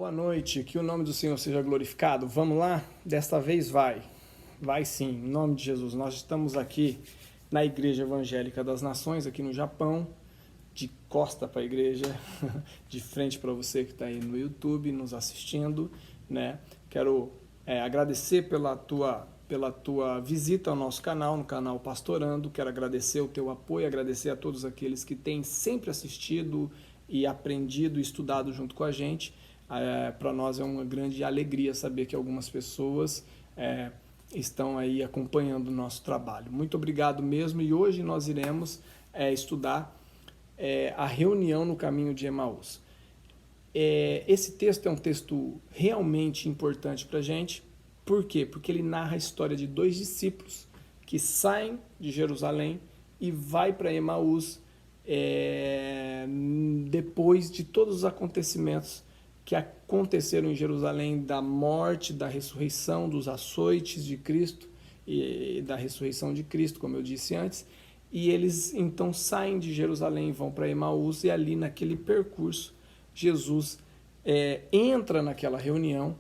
Boa noite, que o nome do Senhor seja glorificado. Vamos lá? Desta vez vai. Vai sim, em nome de Jesus. Nós estamos aqui na Igreja Evangélica das Nações, aqui no Japão, de costa para a igreja, de frente para você que está aí no YouTube nos assistindo, né? Quero agradecer pela tua visita ao nosso canal, no canal Pastorando. Quero agradecer o teu apoio, agradecer a todos aqueles que têm sempre assistido e aprendido e estudado junto com a gente. Para nós é uma grande alegria saber que algumas pessoas estão aí acompanhando o nosso trabalho. Muito obrigado mesmo, e hoje nós iremos estudar a reunião no caminho de Emaús. Esse texto é um texto realmente importante para a gente. Por quê? Porque ele narra a história de dois discípulos que saem de Jerusalém e vai para Emaús depois de todos os acontecimentos que aconteceram em Jerusalém, da morte, da ressurreição, dos açoites de Cristo e da ressurreição de Cristo, como eu disse antes. E eles então saem de Jerusalém e vão para Emaús, e ali naquele percurso Jesus entra naquela reunião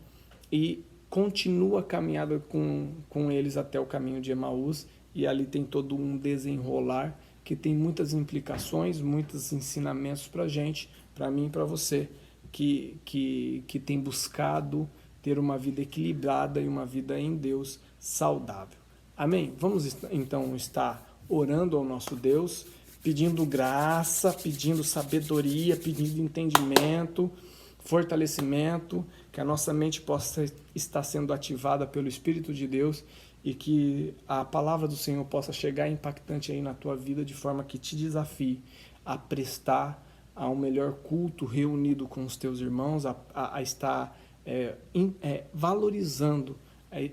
e continua a caminhada com eles até o caminho de Emaús, e ali tem todo um desenrolar que tem muitas implicações, muitos ensinamentos para a gente, para mim e para você, que tem buscado ter uma vida equilibrada e uma vida em Deus saudável. Amém? Vamos então estar orando ao nosso Deus, pedindo graça, pedindo sabedoria, pedindo entendimento, fortalecimento, que a nossa mente possa estar sendo ativada pelo Espírito de Deus e que a palavra do Senhor possa chegar impactante aí na tua vida, de forma que te desafie a prestar a um melhor culto reunido com os teus irmãos, a estar valorizando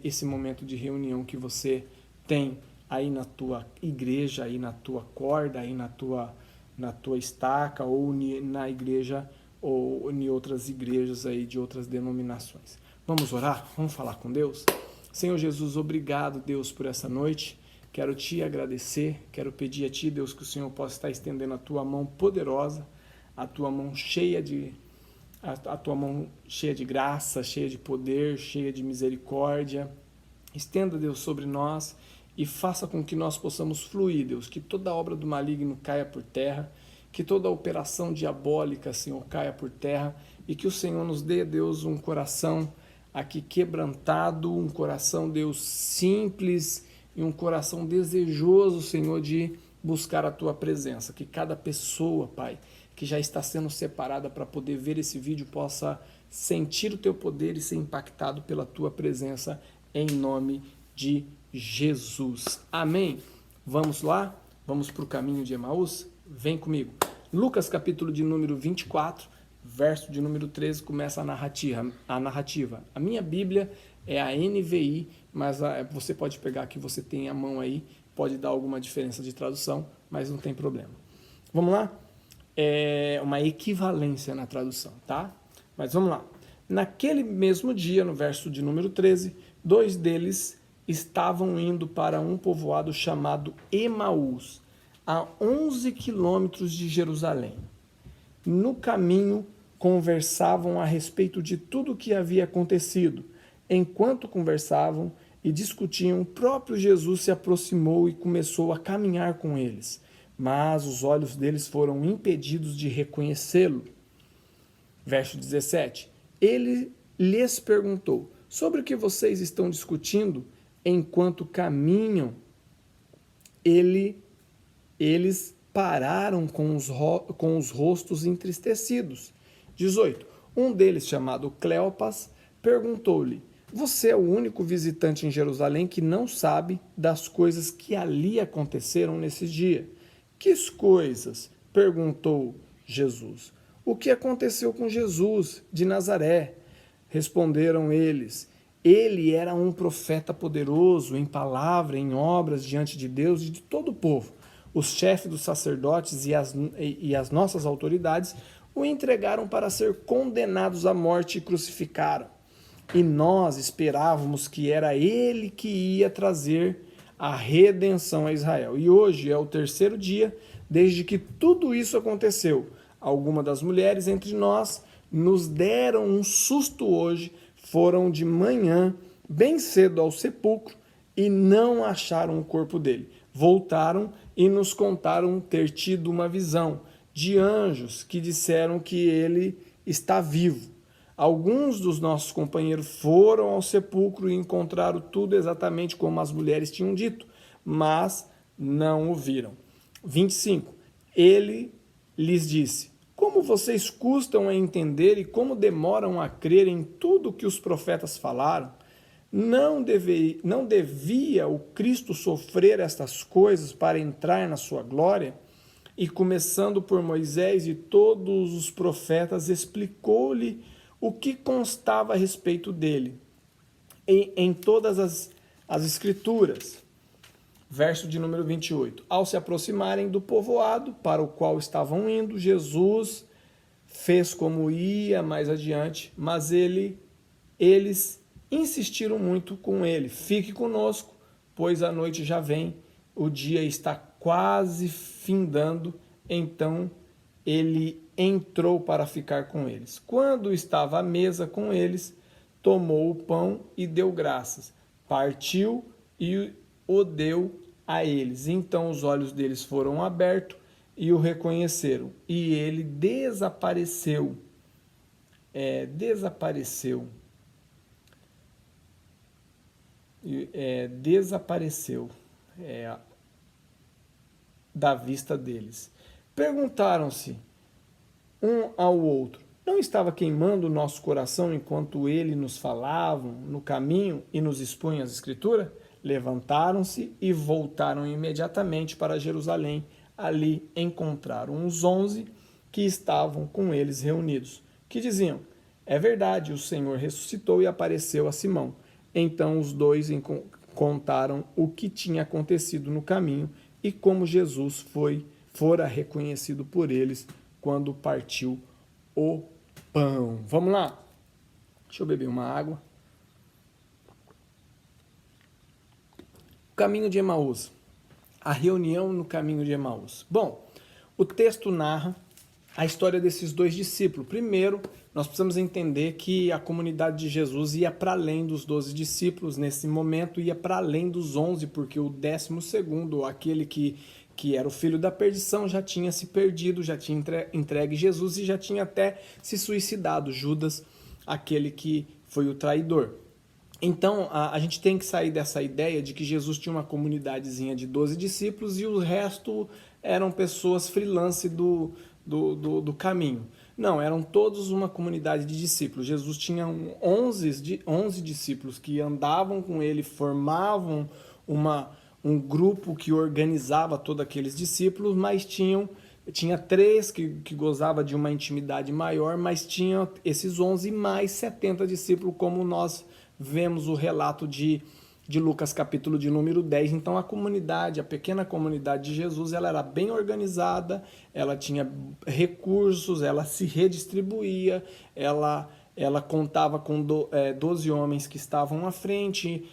esse momento de reunião que você tem aí na tua igreja, aí na tua corda, aí na tua estaca, ou na igreja, ou em outras igrejas aí de outras denominações. Vamos orar? Vamos falar com Deus? Senhor Jesus, obrigado, Deus, por essa noite. Quero te agradecer, quero pedir a ti, Deus, que o Senhor possa estar estendendo a tua mão poderosa, a tua mão cheia de graça, cheia de poder, cheia de misericórdia. Estenda, Deus, sobre nós e faça com que nós possamos fluir, Deus, que toda obra do maligno caia por terra, que toda operação diabólica, Senhor, caia por terra, e que o Senhor nos dê, Deus, um coração aqui quebrantado, um coração, Deus, simples, e um coração desejoso, Senhor, de buscar a tua presença. Que cada pessoa, Pai, que já está sendo separada para poder ver esse vídeo, possa sentir o teu poder e ser impactado pela tua presença, em nome de Jesus. Amém? Vamos lá? Vamos para o caminho de Emaús? Vem comigo. Lucas, capítulo de número 24, verso de número 13, começa a narrativa. A minha Bíblia é a NVI, mas você pode pegar que você tem a mão aí, pode dar alguma diferença de tradução, mas não tem problema. Vamos lá? É uma equivalência na tradução, tá? Mas vamos lá. Naquele mesmo dia, no verso de número 13, dois deles estavam indo para um povoado chamado Emaús, a 11 quilômetros de Jerusalém. No caminho, conversavam a respeito de tudo o que havia acontecido. Enquanto conversavam e discutiam, o próprio Jesus se aproximou e começou a caminhar com eles, mas os olhos deles foram impedidos de reconhecê-lo. Verso 17. Ele lhes perguntou: sobre o que vocês estão discutindo enquanto caminham? Eles pararam com os rostos entristecidos. 18. Um deles, chamado Cleopas, perguntou-lhe: você é o único visitante em Jerusalém que não sabe das coisas que ali aconteceram nesse dia? Que coisas? Perguntou Jesus. O que aconteceu com Jesus de Nazaré? Responderam eles. Ele era um profeta poderoso em palavra, em obras diante de Deus e de todo o povo. Os chefes dos sacerdotes e as nossas autoridades o entregaram para ser condenados à morte e crucificaram. E nós esperávamos que era ele que ia trazer a redenção a Israel. E hoje é o terceiro dia desde que tudo isso aconteceu. Algumas das mulheres entre nós nos deram um susto hoje, foram de manhã, bem cedo ao sepulcro, e não acharam o corpo dele. Voltaram e nos contaram ter tido uma visão de anjos que disseram que ele está vivo. Alguns dos nossos companheiros foram ao sepulcro e encontraram tudo exatamente como as mulheres tinham dito, mas não o viram. 25. Ele lhes disse: como vocês custam a entender e como demoram a crer em tudo que os profetas falaram? Não devia o Cristo sofrer estas coisas para entrar na sua glória? E começando por Moisés e todos os profetas, explicou-lhe o que constava a respeito dele em todas as escrituras. Verso de número 28. Ao se aproximarem do povoado para o qual estavam indo, Jesus fez como ia mais adiante, mas eles insistiram muito com ele: fique conosco, pois a noite já vem, o dia está quase findando. Então ele entrou para ficar com eles. Quando estava à mesa com eles, tomou o pão e deu graças, partiu e o deu a eles. Então os olhos deles foram abertos e o reconheceram, e ele desapareceu. Desapareceu da vista deles. Perguntaram-se um ao outro: não estava queimando o nosso coração enquanto ele nos falava no caminho e nos expunha as escrituras? Levantaram-se e voltaram imediatamente para Jerusalém. Ali encontraram os 11 que estavam com eles reunidos, que diziam: é verdade, o Senhor ressuscitou e apareceu a Simão. Então os dois contaram o que tinha acontecido no caminho e como Jesus fora reconhecido por eles quando partiu o pão. Vamos lá? Deixa eu beber uma água. O caminho de Emaús. A reunião no caminho de Emaús. Bom, o texto narra a história desses dois discípulos. Primeiro, nós precisamos entender que a comunidade de Jesus ia para além dos 12 discípulos nesse momento, ia para além dos 11, porque o 12º, aquele que era o filho da perdição, já tinha se perdido, já tinha entregue Jesus e já tinha até se suicidado, Judas, aquele que foi o traidor. Então, a gente tem que sair dessa ideia de que Jesus tinha uma comunidadezinha de 12 discípulos e o resto eram pessoas freelance do caminho. Não, eram todos uma comunidade de discípulos. Jesus tinha 11 discípulos que andavam com ele, formavam um grupo que organizava todos aqueles discípulos, mas tinha 3 que gozavam de uma intimidade maior, mas tinha esses 11 mais 70 discípulos, como nós vemos o relato de Lucas, capítulo de número 10. Então a comunidade, a pequena comunidade de Jesus, ela era bem organizada, ela tinha recursos, ela se redistribuía, ela contava com 12 homens que estavam à frente,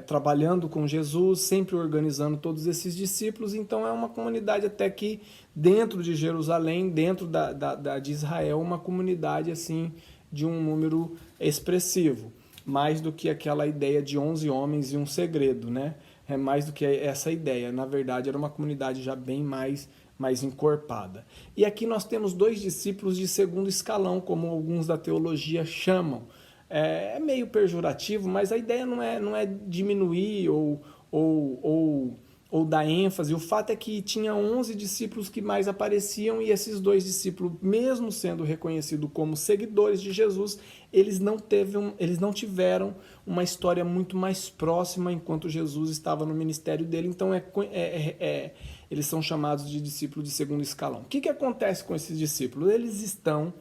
trabalhando com Jesus, sempre organizando todos esses discípulos. Então é uma comunidade até que dentro de Jerusalém, dentro de Israel, uma comunidade assim de um número expressivo. Mais do que aquela ideia de 11 homens e um segredo, né? É mais do que essa ideia. Na verdade, era uma comunidade já bem mais encorpada. E aqui nós temos 2 discípulos de segundo escalão, como alguns da teologia chamam. É meio pejorativo, mas a ideia não é diminuir ou dar ênfase. O fato é que tinha 11 discípulos que mais apareciam, e esses 2 discípulos, mesmo sendo reconhecidos como seguidores de Jesus, eles não tiveram uma história muito mais próxima enquanto Jesus estava no ministério dele. Então eles são chamados de discípulos de segundo escalão. O que acontece com esses discípulos? Eles estão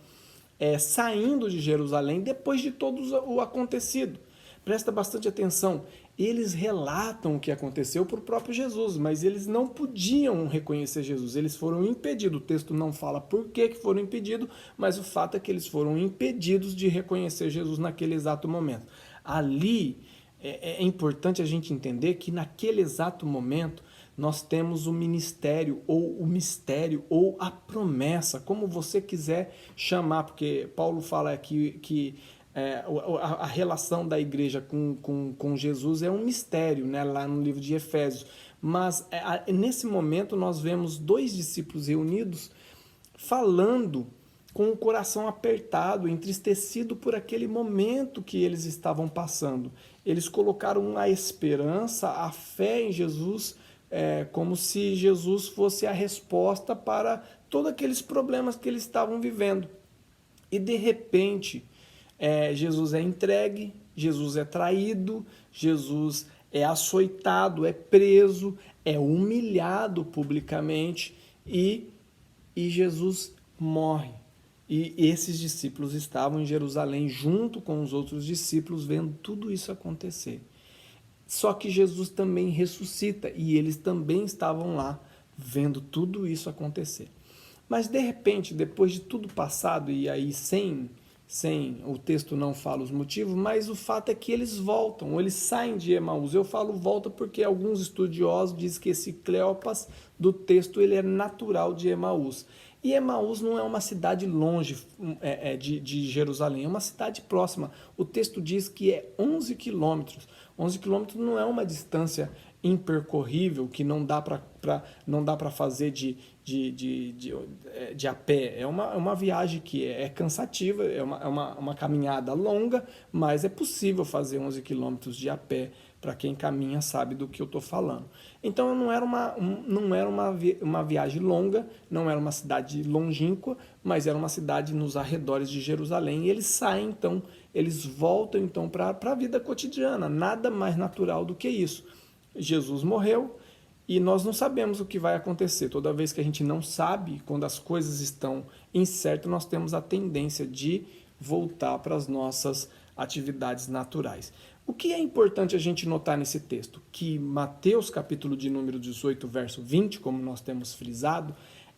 saindo de Jerusalém depois de todo o acontecido. Presta bastante atenção. Eles relatam o que aconteceu para o próprio Jesus, mas eles não podiam reconhecer Jesus. Eles foram impedidos. O texto não fala por que foram impedidos, mas o fato é que eles foram impedidos de reconhecer Jesus naquele exato momento. Ali é importante a gente entender que naquele exato momento nós temos o ministério, ou o mistério, ou a promessa, como você quiser chamar, porque Paulo fala aqui que a relação da igreja com Jesus é um mistério, né, lá no livro de Efésios. Mas nesse momento nós vemos dois discípulos reunidos falando com o coração apertado, entristecido por aquele momento que eles estavam passando. Eles colocaram a esperança, a fé em Jesus, como se Jesus fosse a resposta para todos aqueles problemas que eles estavam vivendo. E de repente, Jesus é entregue, Jesus é traído, Jesus é açoitado, é preso, é humilhado publicamente e Jesus morre. E esses discípulos estavam em Jerusalém junto com os outros discípulos vendo tudo isso acontecer. Só que Jesus também ressuscita e eles também estavam lá vendo tudo isso acontecer. Mas de repente, depois de tudo passado, e aí sem o texto não fala os motivos, mas o fato é que eles voltam, ou eles saem de Emaús. Eu falo volta porque alguns estudiosos dizem que esse Cleopas do texto ele é natural de Emaús. E Emaús não é uma cidade longe de Jerusalém, é uma cidade próxima. O texto diz que é 11 quilômetros. 11 quilômetros não é uma distância impercorrível que não dá para fazer de a pé. É uma viagem que é cansativa, é uma caminhada longa, mas é possível fazer 11 quilômetros de a pé. Para quem caminha sabe do que eu estou falando. Então não era uma viagem longa, não era uma cidade longínqua, mas era uma cidade nos arredores de Jerusalém. E eles saem então, eles voltam então para a vida cotidiana, nada mais natural do que isso. Jesus morreu e nós não sabemos o que vai acontecer. Toda vez que a gente não sabe, quando as coisas estão incertas, nós temos a tendência de voltar para as nossas atividades naturais. O que é importante a gente notar nesse texto? Que Mateus, capítulo de número 18, verso 20, como nós temos frisado,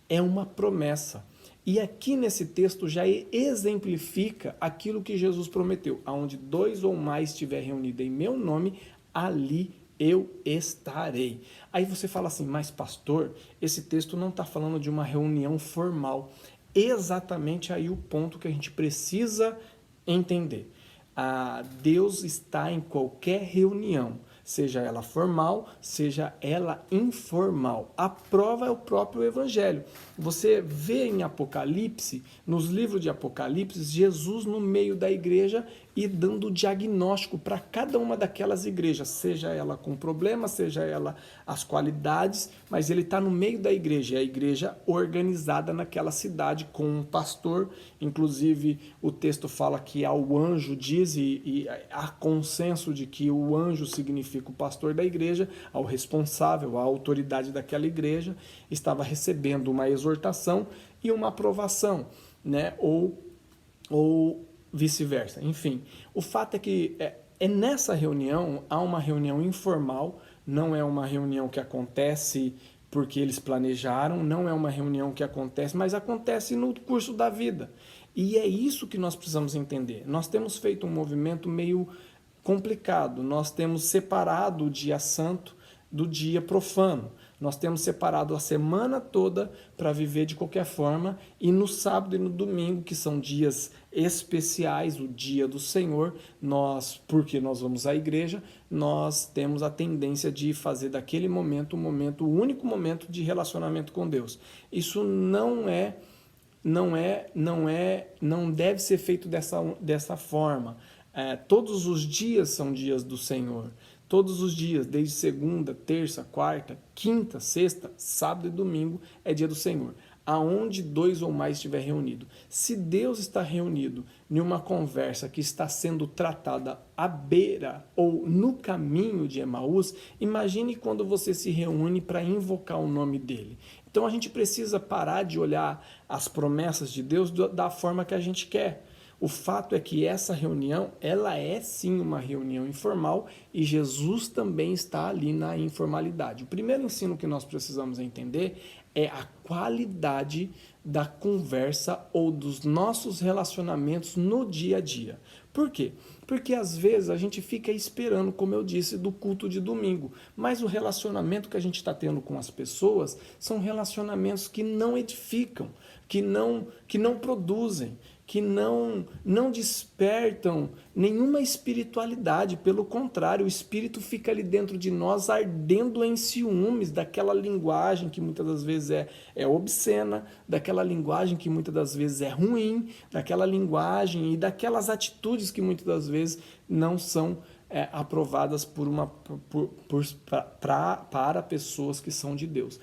é uma promessa. E aqui nesse texto já exemplifica aquilo que Jesus prometeu. Aonde 2 ou mais estiver reunido em meu nome, ali eu estarei. Aí você fala assim, mas pastor, esse texto não está falando de uma reunião formal. Exatamente aí o ponto que a gente precisa entender. Deus está em qualquer reunião, seja ela formal, seja ela informal. A prova é o próprio Evangelho. Você vê em Apocalipse, nos livros de Apocalipse, Jesus no meio da igreja e dando diagnóstico para cada uma daquelas igrejas, seja ela com problemas, seja ela as qualidades, mas ele está no meio da igreja, é a igreja organizada naquela cidade com um pastor. Inclusive o texto fala que ao anjo diz, e há consenso de que o anjo significa o pastor da igreja, ao responsável, à autoridade daquela igreja, estava recebendo uma exortação e uma aprovação, né? Ou vice-versa. Enfim, o fato é que nessa reunião, há uma reunião informal, não é uma reunião que acontece porque eles planejaram, não é uma reunião que acontece, mas acontece no curso da vida. E é isso que nós precisamos entender. Nós temos feito um movimento meio complicado, nós temos separado o dia santo do dia profano. Nós temos separado a semana toda para viver de qualquer forma, e no sábado e no domingo, que são dias especiais, o dia do Senhor, porque nós vamos à igreja, nós temos a tendência de fazer daquele momento o único momento de relacionamento com Deus. Isso não deve ser feito dessa forma. Todos os dias são dias do Senhor. Todos os dias, desde segunda, terça, quarta, quinta, sexta, sábado e domingo, é dia do Senhor. Aonde 2 ou mais estiver reunido. Se Deus está reunido em uma conversa que está sendo tratada à beira ou no caminho de Emaús, imagine quando você se reúne para invocar o nome dele. Então a gente precisa parar de olhar as promessas de Deus da forma que a gente quer. O fato é que essa reunião, ela é sim uma reunião informal e Jesus também está ali na informalidade. O primeiro ensino que nós precisamos entender é a qualidade da conversa ou dos nossos relacionamentos no dia a dia. Por quê? Porque às vezes a gente fica esperando, como eu disse, do culto de domingo. Mas o relacionamento que a gente está tendo com as pessoas são relacionamentos que não edificam, que não produzem, que não despertam nenhuma espiritualidade. Pelo contrário, o Espírito fica ali dentro de nós ardendo em ciúmes daquela linguagem que muitas das vezes é obscena, daquela linguagem que muitas das vezes é ruim, daquela linguagem e daquelas atitudes que muitas das vezes não são aprovadas para pessoas que são de Deus.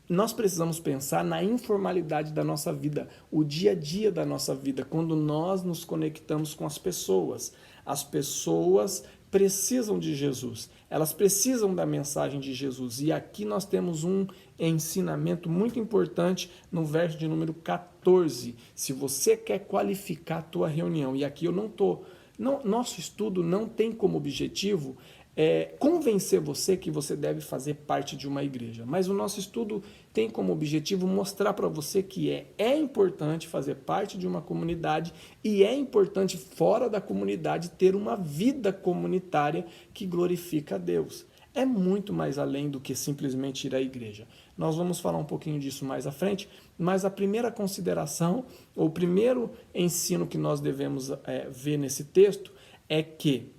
Nós precisamos pensar na informalidade da nossa vida, o dia a dia da nossa vida, quando nós nos conectamos com as pessoas. As pessoas precisam de Jesus, elas precisam da mensagem de Jesus. E aqui nós temos um ensinamento muito importante no verso de número 14. Se você quer qualificar a tua reunião, e aqui eu não estou... Nosso estudo não tem como objetivo convencer você que você deve fazer parte de uma igreja. Mas o nosso estudo tem como objetivo mostrar para você que é importante fazer parte de uma comunidade e é importante, fora da comunidade, ter uma vida comunitária que glorifica a Deus. É muito mais além do que simplesmente ir à igreja. Nós vamos falar um pouquinho disso mais à frente, mas a primeira consideração, ou o primeiro ensino que nós devemos ver nesse texto é que,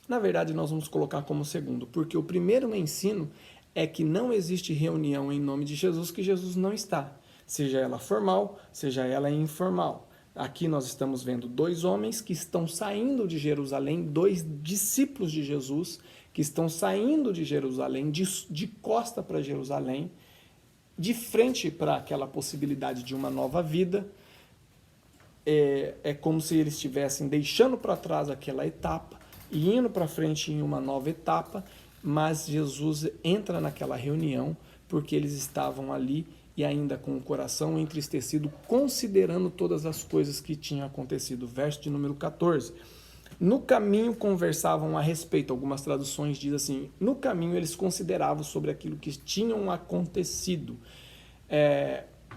na verdade, nós vamos colocar como segundo, porque o primeiro ensino é que não existe reunião em nome de Jesus que Jesus não está, seja ela formal, seja ela informal. Aqui nós estamos vendo dois homens que estão saindo de Jerusalém, dois discípulos de Jesus que estão saindo de Jerusalém, de costa para Jerusalém, de frente para aquela possibilidade de uma nova vida. É como se eles estivessem deixando para trás aquela etapa e indo para frente em uma nova etapa, mas Jesus entra naquela reunião porque eles estavam ali e ainda com o coração entristecido, considerando todas as coisas que tinham acontecido. Verso de número 14. No caminho conversavam a respeito, algumas traduções dizem assim, no caminho eles consideravam sobre aquilo que tinham acontecido.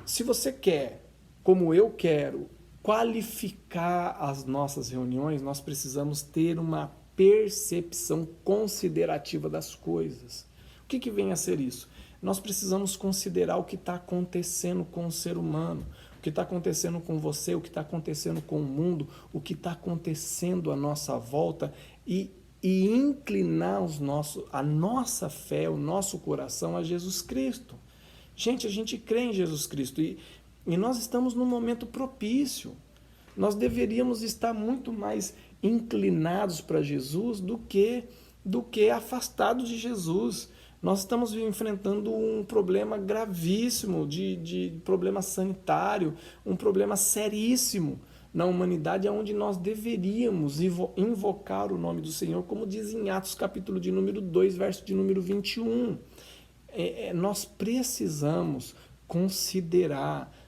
Se você quer, como eu quero, qualificar as nossas reuniões, nós precisamos ter uma percepção considerativa das coisas. O que vem a ser isso? Nós precisamos considerar o que está acontecendo com o ser humano, o que está acontecendo com você, o que está acontecendo com o mundo, o que está acontecendo à nossa volta e inclinar a nossa fé, o nosso coração a Jesus Cristo. Gente, a gente crê em Jesus Cristo e nós estamos num momento propício. Nós deveríamos estar muito mais inclinados para Jesus do que afastados de Jesus. Nós estamos enfrentando um problema gravíssimo de problema sanitário, um problema seríssimo na humanidade, onde nós deveríamos invocar o nome do Senhor, como diz em Atos capítulo de número 2, verso de número 21. Nós precisamos considerar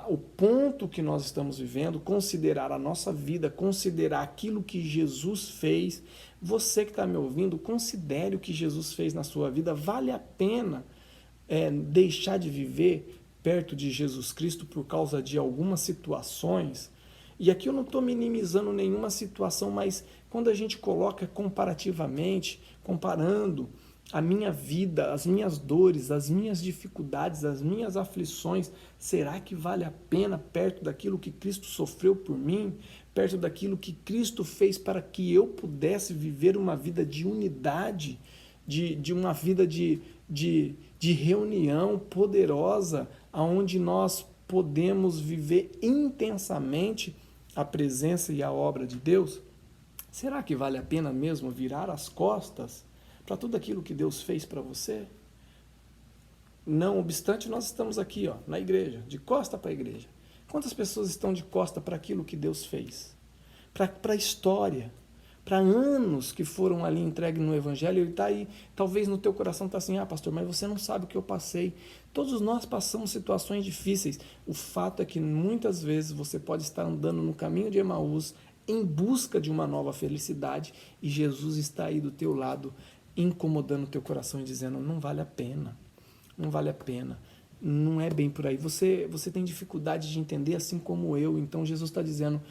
o ponto que nós estamos vivendo, considerar a nossa vida, considerar aquilo que Jesus fez. Você que está me ouvindo, considere o que Jesus fez na sua vida. Vale a pena deixar de viver perto de Jesus Cristo por causa de algumas situações? E aqui eu não estou minimizando nenhuma situação, mas quando a gente coloca comparativamente, comparando a minha vida, as minhas dores, as minhas dificuldades, as minhas aflições, será que vale a pena perto daquilo que Cristo sofreu por mim, perto daquilo que Cristo fez para que eu pudesse viver uma vida de unidade, de uma vida de reunião poderosa, onde nós podemos viver intensamente a presença e a obra de Deus? Será que vale a pena mesmo virar as costas para tudo aquilo que Deus fez para você? Não obstante, nós estamos aqui na igreja, de costa para a igreja. Quantas pessoas estão de costa para aquilo que Deus fez? Para a história, para anos que foram ali entregues no Evangelho, e está aí, talvez no teu coração está assim, pastor, mas você não sabe o que eu passei. Todos nós passamos situações difíceis. O fato é que muitas vezes você pode estar andando no caminho de Emaús em busca de uma nova felicidade e Jesus está aí do teu lado, incomodando o teu coração e dizendo, não vale a pena, não vale a pena, não é bem por aí. Você tem dificuldade de entender assim como eu, então Jesus está dizendo,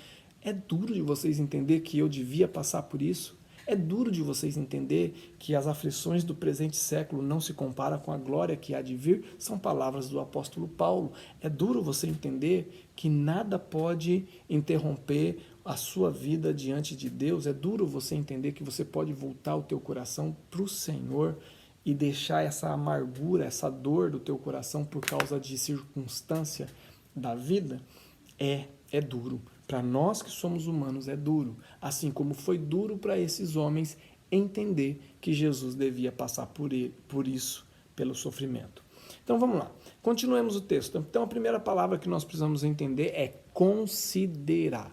É duro de vocês entender que eu devia passar por isso? É duro de vocês entender que as aflições do presente século não se comparam com a glória que há de vir? São palavras do apóstolo Paulo. É duro você entender que nada pode interromper a sua vida diante de Deus? É duro você entender que você pode voltar o teu coração para o Senhor e deixar essa amargura, essa dor do teu coração por causa de circunstância da vida? É duro. Para nós que somos humanos é duro, assim como foi duro para esses homens entender que Jesus devia passar por isso, pelo sofrimento. Então vamos lá, continuemos o texto. Então a primeira palavra que nós precisamos entender é considerar.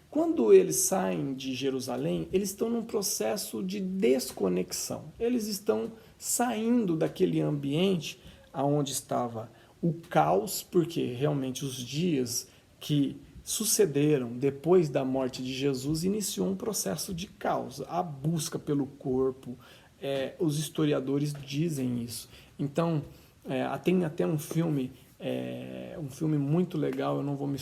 Quando eles saem de Jerusalém, eles estão num processo de desconexão. Eles estão saindo daquele ambiente onde estava o caos, porque realmente os dias que sucederam depois da morte de Jesus iniciou um processo de caos, a busca pelo corpo. Os historiadores dizem isso. Então, tem até um filme muito legal, eu não vou me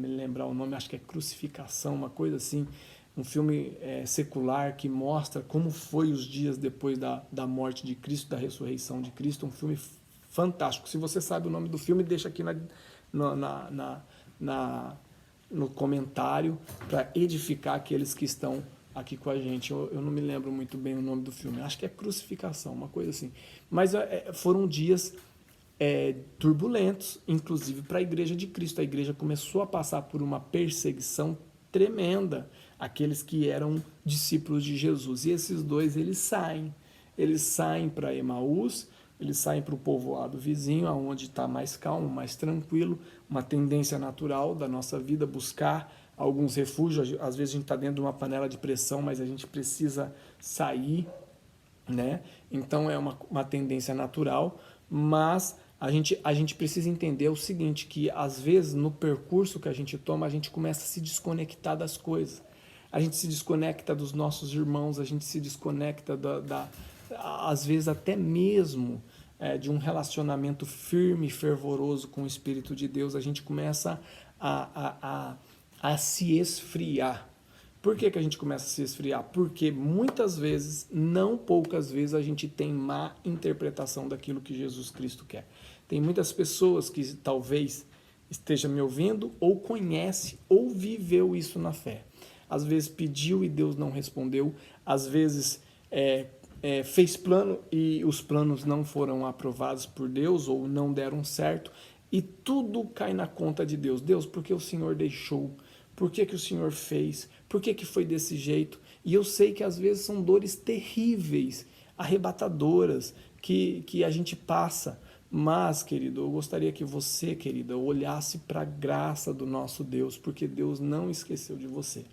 lembrar o nome, acho que é Crucificação, uma coisa assim, um filme secular que mostra como foi os dias depois da morte de Cristo, da ressurreição de Cristo, um filme fantástico. Se você sabe o nome do filme, deixa aqui no comentário para edificar aqueles que estão aqui com a gente. Eu não me lembro muito bem o nome do filme, acho que é Crucificação, uma coisa assim. Mas foram dias turbulentos, inclusive para a Igreja de Cristo. A igreja começou a passar por uma perseguição tremenda, aqueles que eram discípulos de Jesus. E esses dois, eles saem para Emaús, eles saem para o povoado vizinho, onde está mais calmo, mais tranquilo, uma tendência natural da nossa vida, buscar alguns refúgios. Às vezes a gente está dentro de uma panela de pressão, mas a gente precisa sair, né? Então é uma tendência natural, mas a gente precisa entender o seguinte, que às vezes no percurso que a gente toma, a gente começa a se desconectar das coisas. A gente se desconecta dos nossos irmãos, a gente se desconecta às vezes até mesmo de um relacionamento firme e fervoroso com o Espírito de Deus. A gente começa a se esfriar. Por que a gente começa a se esfriar? Porque muitas vezes, não poucas vezes, a gente tem má interpretação daquilo que Jesus Cristo quer. Tem muitas pessoas que talvez esteja me ouvindo ou conhece ou viveu isso na fé. Às vezes pediu e Deus não respondeu, às vezes fez plano e os planos não foram aprovados por Deus ou não deram certo, e tudo cai na conta de Deus. Deus, por que o Senhor deixou? Por que o Senhor fez? Por que foi desse jeito? E eu sei que às vezes são dores terríveis, arrebatadoras, que a gente passa. Mas, querido, eu gostaria que você, querida, olhasse para a graça do nosso Deus, porque Deus não esqueceu de você,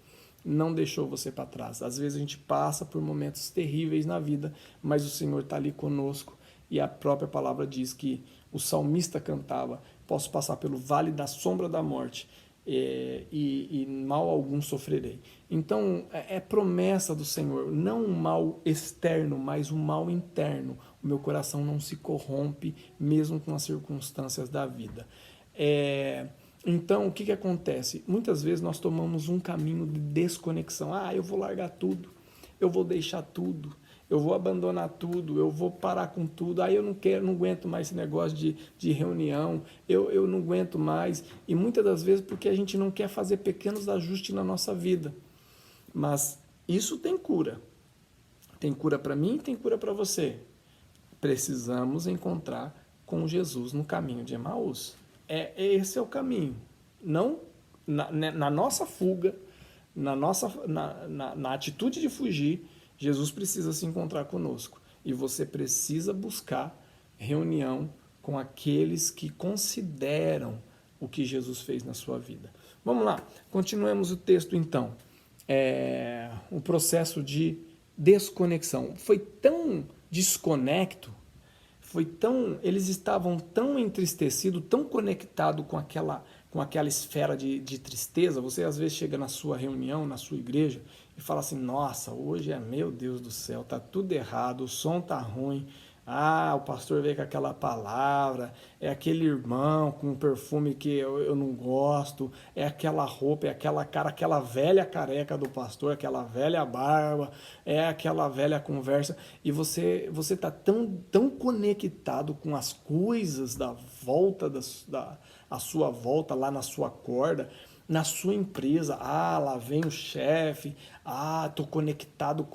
não deixou você para trás. Às vezes a gente passa por momentos terríveis na vida, mas o Senhor está ali conosco, e a própria palavra diz que o salmista cantava: posso passar pelo vale da sombra da morte, e mal algum sofrerei. Então é promessa do Senhor, não um mal externo, mas um mal interno. O meu coração não se corrompe mesmo com as circunstâncias da vida. Então o que acontece? Muitas vezes nós tomamos um caminho de desconexão. Eu vou largar tudo, eu vou deixar tudo, eu vou abandonar tudo, eu vou parar com tudo, eu não aguento mais esse negócio de reunião, eu não aguento mais. E muitas das vezes porque a gente não quer fazer pequenos ajustes na nossa vida. Mas isso tem cura. Tem cura para mim e tem cura para você. Precisamos encontrar com Jesus no caminho de Emaús. Esse é o caminho. Não na nossa fuga, na atitude de fugir, Jesus precisa se encontrar conosco. E você precisa buscar reunião com aqueles que consideram o que Jesus fez na sua vida. Vamos lá, continuemos o texto então. O processo de desconexão. Foi tão desconecto, eles estavam tão entristecidos, tão conectados com aquela esfera de tristeza. Você às vezes chega na sua reunião, na sua igreja, e fala assim: nossa, hoje meu Deus do céu, tá tudo errado, o som tá ruim, Ah, o pastor veio com aquela palavra, é aquele irmão com um perfume que eu não gosto, é aquela roupa, é aquela cara, aquela velha careca do pastor, aquela velha barba, é aquela velha conversa. E você tá tão conectado com as coisas da volta, a sua volta lá na sua corda, na sua empresa. Ah, lá vem o chefe. Ah, tô conectado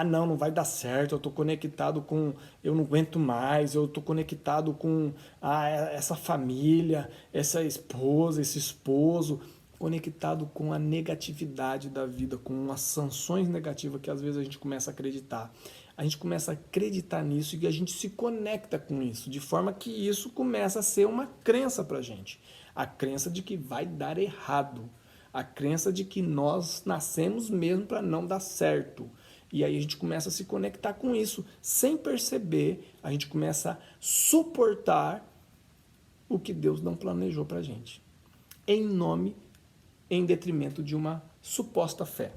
não vai dar certo. Eu tô conectado com, eu não aguento mais. Eu tô conectado com essa família, essa esposa, esse esposo, conectado com a negatividade da vida, com as sanções negativas que às vezes a gente começa a acreditar. A gente começa a acreditar nisso e a gente se conecta com isso, de forma que isso começa a ser uma crença pra gente. A crença de que vai dar errado. A crença de que nós nascemos mesmo para não dar certo. E aí a gente começa a se conectar com isso. Sem perceber, a gente começa a suportar o que Deus não planejou para a gente. Em detrimento de uma suposta fé.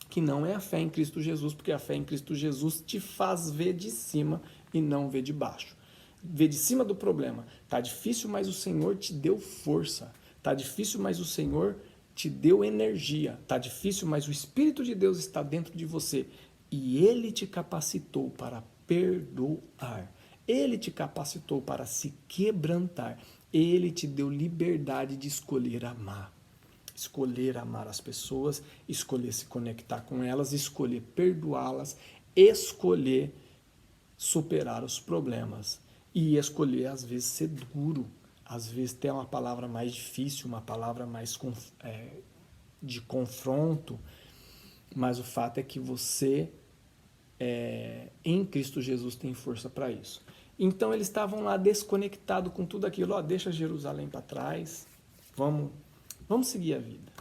Que não é a fé em Cristo Jesus, porque a fé em Cristo Jesus te faz ver de cima e não ver de baixo. Ver de cima do problema. Tá difícil, mas o Senhor te deu força. Tá difícil, mas o Senhor te deu energia. Tá difícil, mas o Espírito de Deus está dentro de você. E Ele te capacitou para perdoar. Ele te capacitou para se quebrantar. Ele te deu liberdade de escolher amar. Escolher amar as pessoas, escolher se conectar com elas, escolher perdoá-las, escolher superar os problemas e escolher, às vezes, ser duro, às vezes ter uma palavra mais difícil, uma palavra mais de confronto, mas o fato é que você, em Cristo Jesus, tem força para isso. Então eles estavam lá desconectados com tudo aquilo. Deixa Jerusalém para trás, vamos seguir a vida.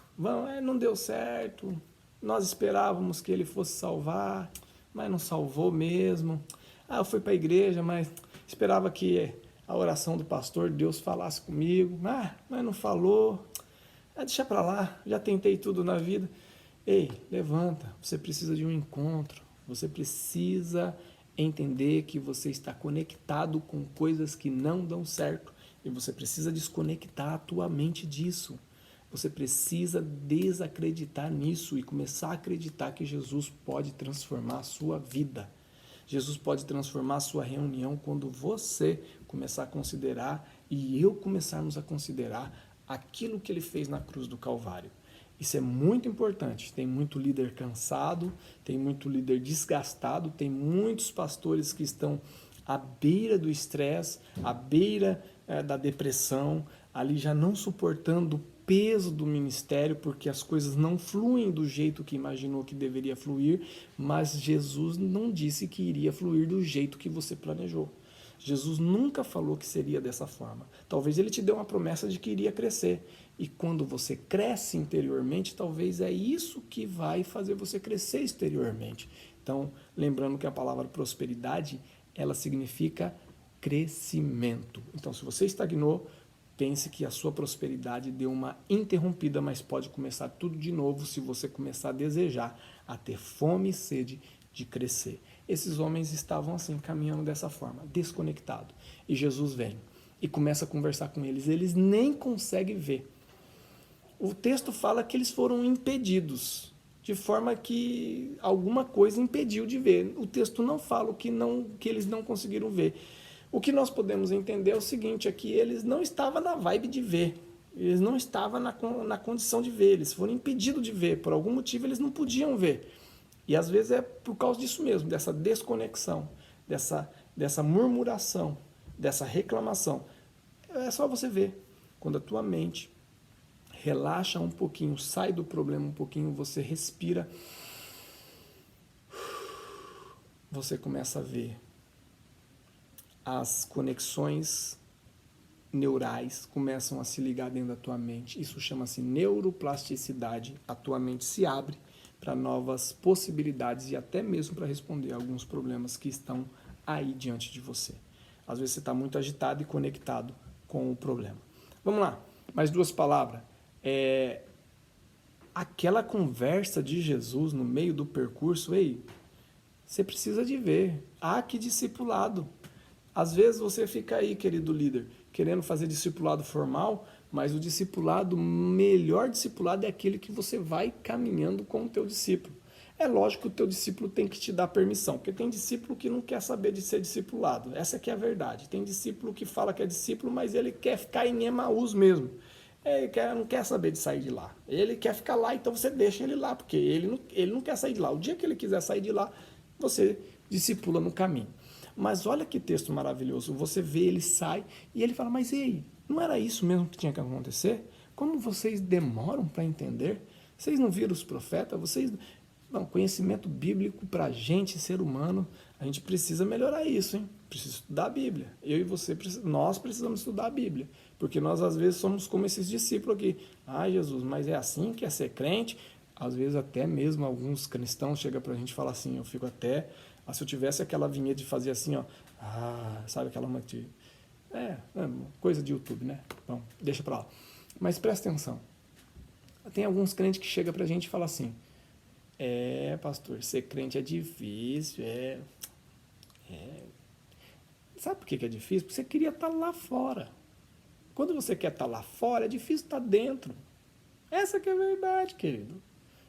Não deu certo, nós esperávamos que ele fosse salvar, mas não salvou mesmo. Eu fui para a igreja, mas esperava que a oração do pastor, Deus falasse comigo, mas não falou. Deixa para lá, já tentei tudo na vida. Ei, levanta, você precisa de um encontro, você precisa entender que você está conectado com coisas que não dão certo e você precisa desconectar a tua mente disso. Você precisa desacreditar nisso e começar a acreditar que Jesus pode transformar a sua vida. Jesus pode transformar a sua reunião quando você começar a considerar e eu começarmos a considerar aquilo que ele fez na cruz do Calvário. Isso é muito importante. Tem muito líder cansado, tem muito líder desgastado, tem muitos pastores que estão à beira do estresse, à beira da depressão, ali já não suportando o peso do ministério, porque as coisas não fluem do jeito que imaginou que deveria fluir, mas Jesus não disse que iria fluir do jeito que você planejou. Jesus nunca falou que seria dessa forma. Talvez ele te dê uma promessa de que iria crescer. E quando você cresce interiormente, talvez é isso que vai fazer você crescer exteriormente. Então, lembrando que a palavra prosperidade, ela significa crescimento. Então, se você estagnou, pense que a sua prosperidade deu uma interrompida, mas pode começar tudo de novo se você começar a desejar, a ter fome e sede de crescer. Esses homens estavam assim, caminhando dessa forma, desconectados. E Jesus vem e começa a conversar com eles. Eles nem conseguem ver. O texto fala que eles foram impedidos, de forma que alguma coisa impediu de ver. O texto não fala que eles não conseguiram ver. O que nós podemos entender é o seguinte, é que eles não estavam na vibe de ver. Eles não estavam na condição de ver. Eles foram impedidos de ver. Por algum motivo, eles não podiam ver. E às vezes é por causa disso mesmo, dessa desconexão, dessa murmuração, dessa reclamação. É só você ver. Quando a tua mente relaxa um pouquinho, sai do problema um pouquinho, você respira, você começa a ver as conexões neurais começam a se ligar dentro da tua mente. Isso chama-se neuroplasticidade. A tua mente se abre para novas possibilidades e até mesmo para responder a alguns problemas que estão aí diante de você. Às vezes você está muito agitado e conectado com o problema. Vamos lá, mais duas palavras. Aquela conversa de Jesus no meio do percurso, Você precisa de ver. Que discipulado. Às vezes você fica aí, querido líder, querendo fazer discipulado formal, mas o discipulado, melhor discipulado é aquele que você vai caminhando com o teu discípulo. É lógico que o teu discípulo tem que te dar permissão, porque tem discípulo que não quer saber de ser discipulado. Essa aqui é a verdade. Tem discípulo que fala que é discípulo, mas ele quer ficar em Emaús mesmo. Ele não quer saber de sair de lá. Ele quer ficar lá, então você deixa ele lá, porque ele não quer sair de lá. O dia que ele quiser sair de lá, você discipula no caminho. Mas olha que texto maravilhoso. Você vê, ele sai e ele fala, mas ei, não era isso mesmo que tinha que acontecer? Como vocês demoram para entender? Vocês não viram os profetas? Não, conhecimento bíblico para a gente, ser humano, a gente precisa melhorar isso, hein? Precisa estudar a Bíblia. Eu e você, nós precisamos estudar a Bíblia. Porque nós, às vezes, somos como esses discípulos aqui. Jesus, mas é assim que é ser crente? Às vezes, até mesmo alguns cristãos chegam para a gente e falam assim, eu fico até... se eu tivesse aquela vinheta de fazer assim, ó... sabe aquela... coisa de YouTube, né? Bom, deixa para lá. Mas presta atenção. Tem alguns crentes que chegam para a gente e falam assim... pastor, ser crente é difícil, Sabe por que é difícil? Porque você queria estar lá fora. Quando você quer estar lá fora, é difícil estar dentro. Essa que é a verdade, querido.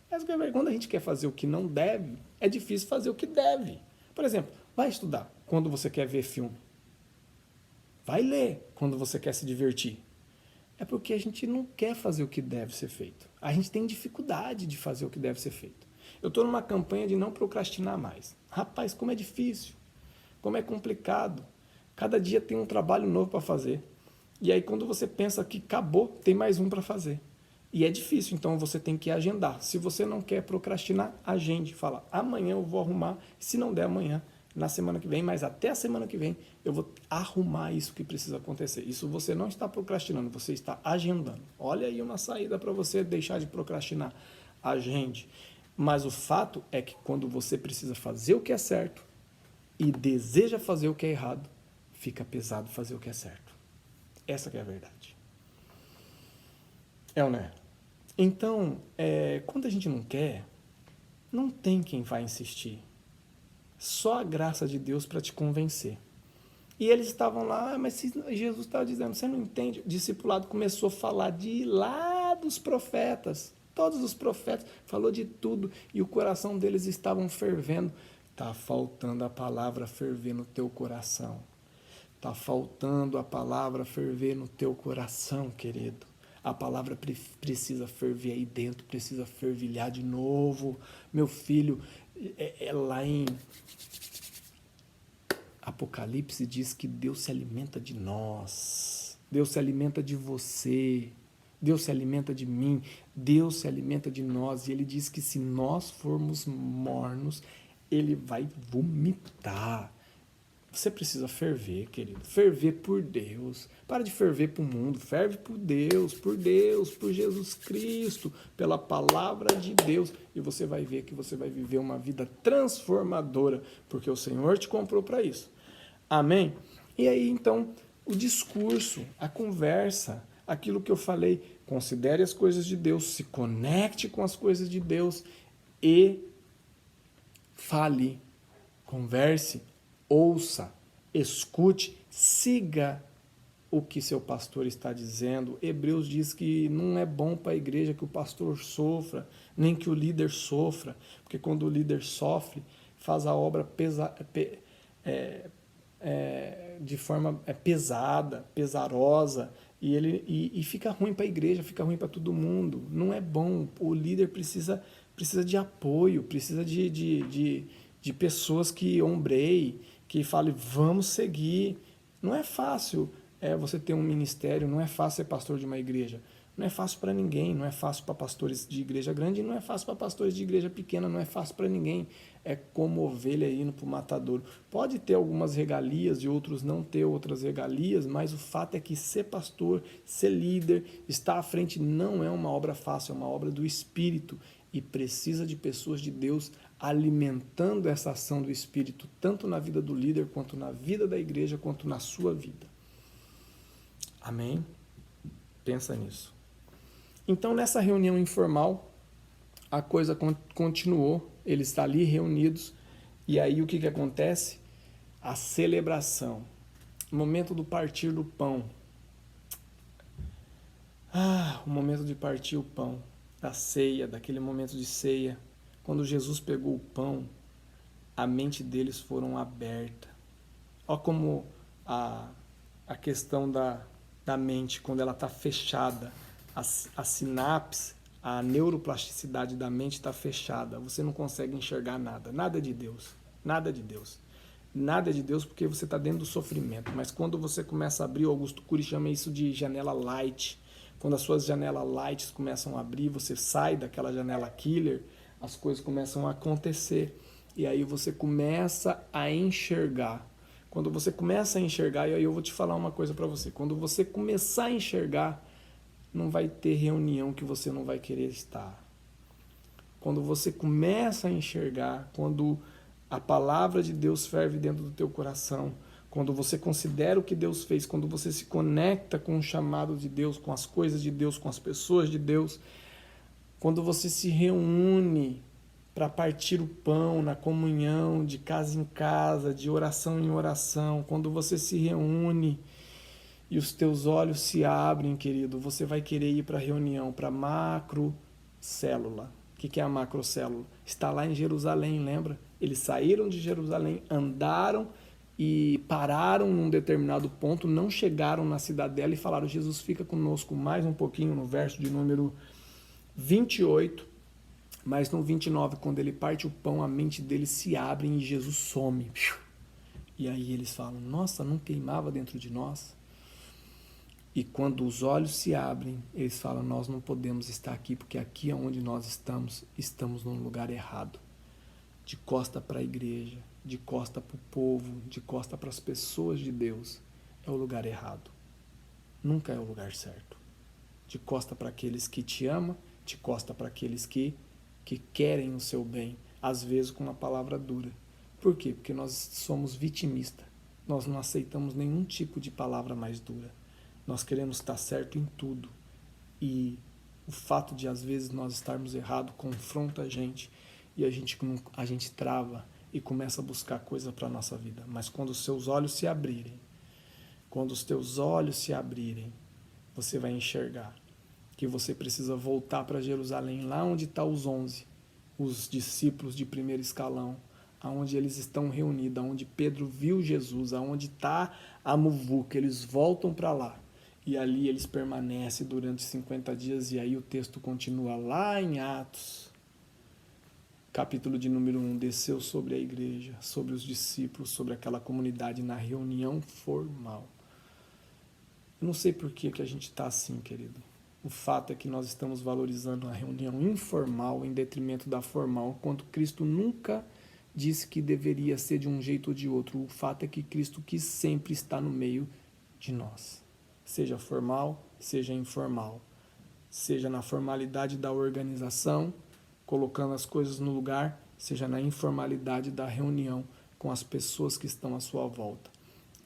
Essa que é a verdade. Quando a gente quer fazer o que não deve, é difícil fazer o que deve. Por exemplo, vai estudar quando você quer ver filme. Vai ler quando você quer se divertir. É porque a gente não quer fazer o que deve ser feito. A gente tem dificuldade de fazer o que deve ser feito. Eu estou numa campanha de não procrastinar mais. Rapaz, como é difícil, como é complicado. Cada dia tem um trabalho novo para fazer. E aí quando você pensa que acabou, tem mais um para fazer. E é difícil, então você tem que agendar. Se você não quer procrastinar, agende. Fala, amanhã eu vou arrumar. Se não der amanhã, na semana que vem, mas até a semana que vem, eu vou arrumar isso que precisa acontecer. Isso você não está procrastinando, você está agendando. Olha aí uma saída para você deixar de procrastinar. Agende. Mas o fato é que quando você precisa fazer o que é certo e deseja fazer o que é errado, fica pesado fazer o que é certo. Essa que é a verdade. Ou não é? Então, quando a gente não quer, não tem quem vai insistir. Só a graça de Deus para te convencer. E eles estavam lá, mas Jesus estava dizendo, você não entende? O discipulado começou a falar de lá dos profetas. Todos os profetas, falou de tudo. E o coração deles estavam fervendo. Está faltando a palavra ferver no teu coração. Está faltando a palavra ferver no teu coração, querido. A palavra precisa ferver aí dentro, precisa fervilhar de novo. Meu filho, lá em Apocalipse diz que Deus se alimenta de nós. Deus se alimenta de você. Deus se alimenta de mim. Deus se alimenta de nós. E Ele diz que se nós formos mornos, Ele vai vomitar. Você precisa ferver, querido. Ferver por Deus. Para de ferver para o mundo. Ferve por Deus, por Jesus Cristo, pela palavra de Deus. E você vai ver que você vai viver uma vida transformadora, porque o Senhor te comprou para isso. Amém? E aí, então, o discurso, a conversa, aquilo que eu falei, considere as coisas de Deus, se conecte com as coisas de Deus e fale, converse, ouça, escute, siga o que seu pastor está dizendo. Hebreus diz que não é bom para a igreja que o pastor sofra, nem que o líder sofra, porque quando o líder sofre, faz a obra de forma pesada, pesarosa, e fica ruim para a igreja, fica ruim para todo mundo. Não é bom. O líder precisa de apoio, precisa de pessoas que ombreiem, que falem, vamos seguir. Não é fácil você ter um ministério, não é fácil ser pastor de uma igreja. Não é fácil para ninguém, não é fácil para pastores de igreja grande, não é fácil para pastores de igreja pequena, não é fácil para ninguém. É como ovelha indo para o matadouro. Pode ter algumas regalias e outros não ter outras regalias, mas o fato é que ser pastor, ser líder, estar à frente não é uma obra fácil, é uma obra do Espírito e precisa de pessoas de Deus alimentando essa ação do Espírito, tanto na vida do líder, quanto na vida da igreja, quanto na sua vida. Amém? Pensa nisso. Então, nessa reunião informal, a coisa continuou, eles estão ali reunidos, E aí o que acontece? A celebração, o momento do partir do pão. O momento de partir o pão, da ceia, daquele momento de ceia. Quando Jesus pegou o pão, a mente deles foram aberta. Olha como a questão da mente, quando ela está fechada, a sinapse, a neuroplasticidade da mente está fechada. Você não consegue enxergar nada. Nada de Deus. Nada de Deus. Nada de Deus porque você está dentro do sofrimento. Mas quando você começa a abrir, o Augusto Cury chama isso de janela light. Quando as suas janelas light começam a abrir, você sai daquela janela killer, as coisas começam a acontecer. E aí você começa a enxergar. Quando você começa a enxergar, e aí eu vou te falar uma coisa para você. Quando você começar a enxergar, não vai ter reunião que você não vai querer estar. Quando você começa a enxergar, quando a palavra de Deus ferve dentro do teu coração, quando você considera o que Deus fez, quando você se conecta com o chamado de Deus, com as coisas de Deus, com as pessoas de Deus, quando você se reúne para partir o pão na comunhão, de casa em casa, de oração em oração, quando você se reúne e os teus olhos se abrem, querido, você vai querer ir para a reunião, para a macrocélula. O que é a macrocélula? Está lá em Jerusalém, lembra? Eles saíram de Jerusalém, andaram e pararam num determinado ponto, não chegaram na cidadela e falaram: Jesus, fica conosco mais um pouquinho, no verso de número 28, mas no 29, quando ele parte o pão, a mente deles se abre e Jesus some. E aí eles falam: nossa, não queimava dentro de nós? E quando os olhos se abrem, eles falam: nós não podemos estar aqui, porque aqui onde nós estamos num lugar errado. De costa para a igreja, de costa para o povo, de costa para as pessoas de Deus, é o lugar errado. Nunca é o lugar certo. De costa para aqueles que te amam, de costa para aqueles que querem o seu bem, às vezes com uma palavra dura. Por quê? Porque nós somos vitimistas. Nós não aceitamos nenhum tipo de palavra mais dura. Nós queremos estar certo em tudo. E o fato de, às vezes, nós estarmos errados confronta a gente. E a gente trava e começa a buscar coisa para a nossa vida. Mas quando os seus olhos se abrirem, quando os teus olhos se abrirem, você vai enxergar que você precisa voltar para Jerusalém, lá onde estão os 11, os discípulos de primeiro escalão, aonde eles estão reunidos, aonde Pedro viu Jesus, aonde está a muvuca, eles voltam para lá. E ali eles permanecem durante 50 dias, e aí o texto continua lá em Atos, capítulo de número 1, desceu sobre a igreja, sobre os discípulos, sobre aquela comunidade na reunião formal. Eu não sei por que a gente está assim, querido. O fato é que nós estamos valorizando a reunião informal em detrimento da formal, enquanto Cristo nunca disse que deveria ser de um jeito ou de outro. O fato é que Cristo quis sempre estar no meio de nós. Seja formal, seja informal. Seja na formalidade da organização, colocando as coisas no lugar, seja na informalidade da reunião com as pessoas que estão à sua volta.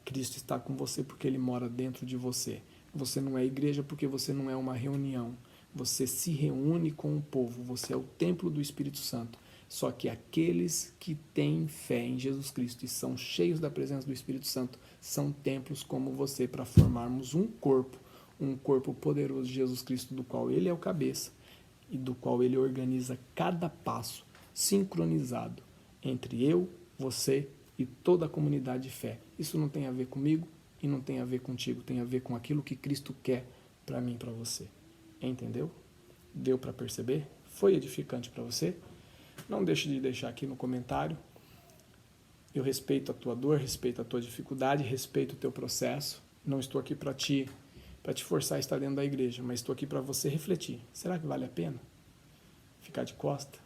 Cristo está com você porque Ele mora dentro de você. Você não é igreja porque você não é uma reunião. Você se reúne com o povo, você é o templo do Espírito Santo. Só que aqueles que têm fé em Jesus Cristo e são cheios da presença do Espírito Santo são templos como você, para formarmos um corpo poderoso de Jesus Cristo, do qual Ele é o cabeça e do qual Ele organiza cada passo sincronizado entre eu, você e toda a comunidade de fé. Isso não tem a ver comigo e não tem a ver contigo, tem a ver com aquilo que Cristo quer para mim e para você. Entendeu? Deu para perceber? Foi edificante para você? Não deixe de deixar aqui no comentário. Eu respeito a tua dor, respeito a tua dificuldade, respeito o teu processo. Não estou aqui para te forçar a estar dentro da igreja, mas estou aqui para você refletir. Será que vale a pena ficar de costa?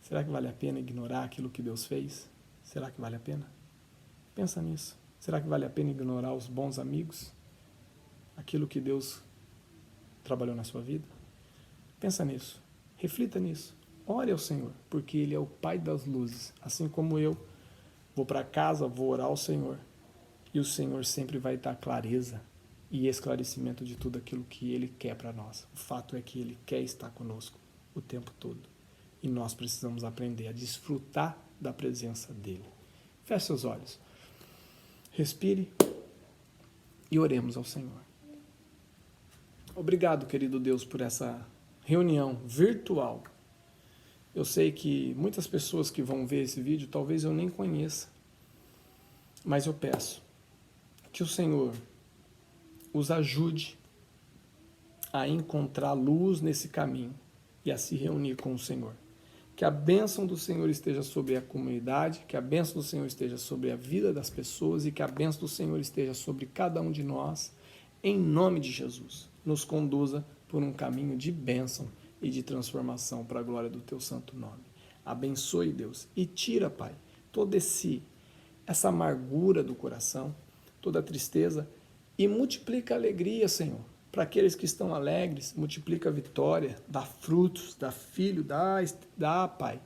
Será que vale a pena ignorar aquilo que Deus fez? Será que vale a pena? Pensa nisso. Será que vale a pena ignorar os bons amigos? Aquilo que Deus trabalhou na sua vida? Pensa nisso. Reflita nisso. Ore ao Senhor, porque Ele é o Pai das luzes. Assim como eu vou para casa, vou orar ao Senhor. E o Senhor sempre vai dar clareza e esclarecimento de tudo aquilo que Ele quer para nós. O fato é que Ele quer estar conosco o tempo todo. E nós precisamos aprender a desfrutar da presença dele. Feche seus olhos. Respire e oremos ao Senhor. Obrigado, querido Deus, por essa reunião virtual. Eu sei que muitas pessoas que vão ver esse vídeo, talvez eu nem conheça, mas eu peço que o Senhor os ajude a encontrar luz nesse caminho e a se reunir com o Senhor. Que a bênção do Senhor esteja sobre a comunidade, que a bênção do Senhor esteja sobre a vida das pessoas e que a bênção do Senhor esteja sobre cada um de nós, em nome de Jesus. Nos conduza por um caminho de bênção e de transformação para a glória do teu santo nome. Abençoe, Deus, e tira, Pai, toda essa amargura do coração, toda a tristeza, e multiplica a alegria, Senhor. Para aqueles que estão alegres, multiplica a vitória, dá frutos, dá filho, dá, Pai,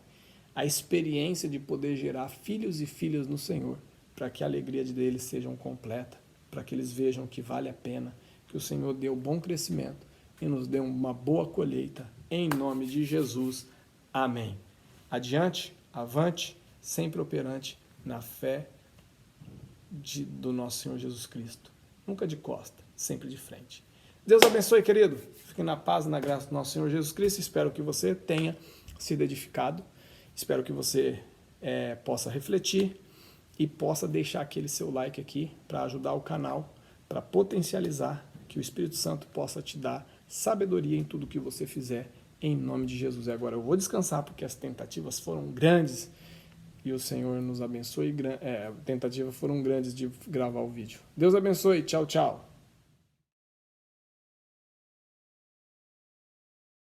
a experiência de poder gerar filhos e filhas no Senhor, para que a alegria deles seja completa, para que eles vejam que vale a pena, que o Senhor deu bom crescimento e nos dê uma boa colheita, em nome de Jesus. Amém. Adiante, avante, sempre operante na fé do nosso Senhor Jesus Cristo. Nunca de costa, sempre de frente. Deus abençoe, querido. Fique na paz e na graça do nosso Senhor Jesus Cristo. Espero que você tenha sido edificado. Espero que você possa refletir e possa deixar aquele seu like aqui para ajudar o canal, para potencializar, que o Espírito Santo possa te dar sabedoria em tudo que você fizer, em nome de Jesus. E agora eu vou descansar porque as tentativas foram grandes e o Senhor nos abençoe. Tentativas foram grandes de gravar o vídeo. Deus abençoe. Tchau, tchau.